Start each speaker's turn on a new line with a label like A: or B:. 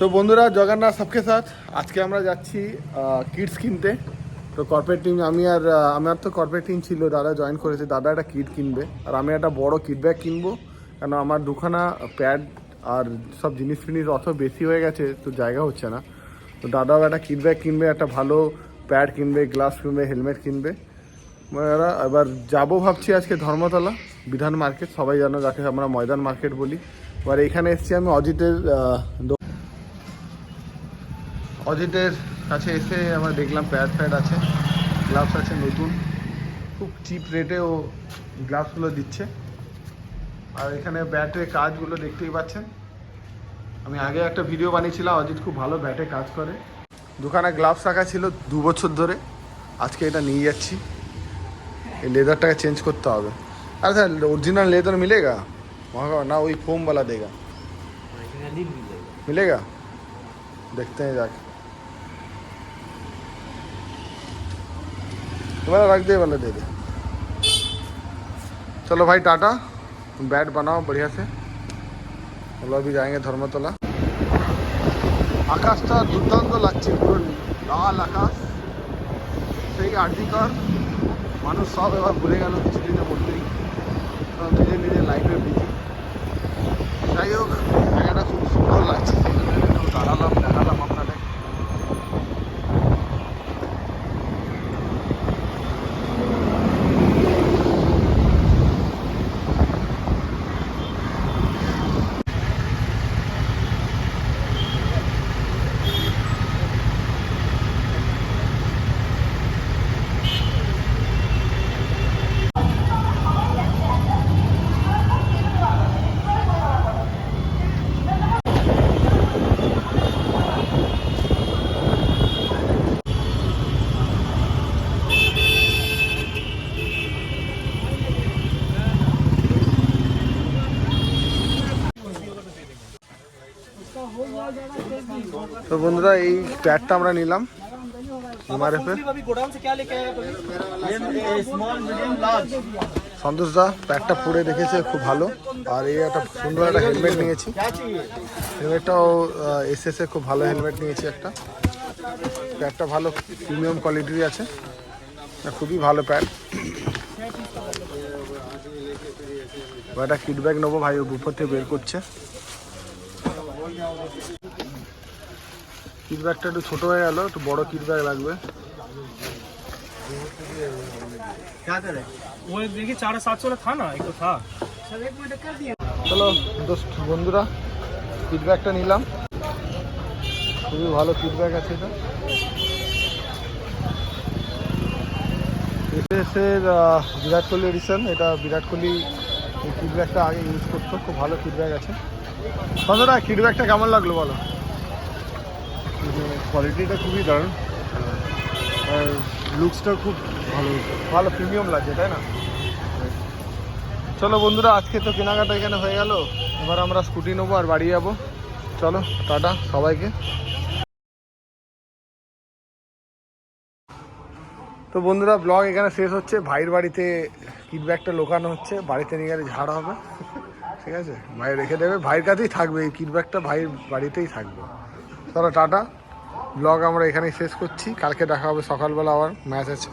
A: তো বন্ধুরা, জগন্নাথ সবকে সাথ আজকে আমরা যাচ্ছি কিডস কিনতে। তো কর্পোরেট টিম আমার তো কর্পোরেট টিম ছিল, দাদা জয়েন করেছে। দাদা একটা কিট কিনবে আর আমি একটা বড় কিট ব্যাগ কিনবো, কেন আমার দুখানা প্যাড আর সব জিনিস ফিনিস অত বেশি হয়ে গেছে, তো জায়গা হচ্ছে না। তো দাদাও একটা কিট ব্যাগ কিনবে, একটা ভালো প্যাড কিনবে, গ্লাভস কিনবে, হেলমেট কিনবে। এবার যাবো ভাবছি আজকে ধর্মতলা বিধান মার্কেট, সবাই জানো যাকে আমরা ময়দান মার্কেট বলি। এবার এখানে এসেছি আমি অজিতের কাছে এসে আমরা দেখলাম প্যাড আছে, গ্লাভস আছে নতুন, খুব চিপ রেটে ও গ্লাভসগুলো দিচ্ছে। আর এখানে ব্যাটের কাজগুলো দেখতেই পাচ্ছেন। আমি আগে একটা ভিডিও বানিয়েছিলাম, অজিত খুব ভালো ব্যাটে কাজ করে। দুখানা গ্লাভস রাখা ছিল 2 বছর ধরে, আজকে এটা নিয়ে যাচ্ছি। এই লেদারটাকে চেঞ্জ করতে হবে। আর স্যার ओरिजिनल लेदर मिलेगा वहाँ का ना, वही फोम वाला देगा? मिलेगा, देखते हैं जाके। वाला रख दे, वाला दे दे। चलो भाई टाटा, बैट बनाओ बढ़िया से। चलो अभी जाएंगे धर्मतला। আকাশটা দুর্দান্ত লাগছে, পুরো লাল আকাশ, সেই আর্টিকার মানুষ সব এবার ভুলে গেল কিছুদিনের মধ্যেই, নিজের নিজের লাইফে বিজি। যাই হোক, জায়গাটা খুব সুন্দর লাগছে, দাঁড়ালাম দেখালাম আপনাদের। তো বন্ধুরা, এই প্যাডটা আমরা নিলাম এমআরএফের। সন্তোষ দা প্যাডটা পরে দেখেছে, খুব ভালো। আর এই একটা সুন্দর একটা হেলমেট নিয়েছি, হেলমেটটাও এসএসএ খুব ভালো হেলমেট নিয়েছি একটা। প্যাডটা ভালো প্রিমিয়াম কোয়ালিটির আছে, খুবই ভালো প্যাড। একটা কিট ব্যাগ নেবো, ভাই উপর থেকে বের করছে। কিট ব্যাগটা একটু ছোটো হয়ে গেল, একটু বড় কিট ব্যাগ লাগবে। চলো দোস্ত বন্ধুরা, কিট ব্যাগটা নিলাম, খুবই ভালো কিট ব্যাগ আছে এটা। এসএসের বিরাট কোহলি এডিশন, এটা বিরাট কোহলি এই কিট ব্যাগটা আগে ইউজ করতো, খুব ভালো কিট ব্যাগ আছে। বন্ধুরা, কিট ব্যাগটা কেমন লাগলো বলো? কোয়ালিটিটা খুবই দারুণ, আর লুকসটা খুব ভালো, ভালো প্রিমিয়াম লাগছে, তাই না? চলো বন্ধুরা, আজকে তো কেনাকাটা এখানে হয়ে গেল, এবার আমরা স্কুটি নেবো আর বাড়ি যাবো। চলো টাটা সবাইকে। তো বন্ধুরা, ব্লগ এখানে শেষ হচ্ছে। ভাইয়ের বাড়িতে কিট ব্যাগটা লোকানো হচ্ছে, বাড়িতে নিয়ে গেলে ঝাড় হবে, ঠিক আছে? ভাই রেখে দেবে, ভাইয়ের কাছেই থাকবে এই কিট ব্যাগটা, ভাইয়ের বাড়িতেই থাকবে। চলো টাটা, ব্লগ আমরা এখানেই শেষ করছি। কালকে দেখা হবে সকালবেলা, আবার ম্যাচ আছে।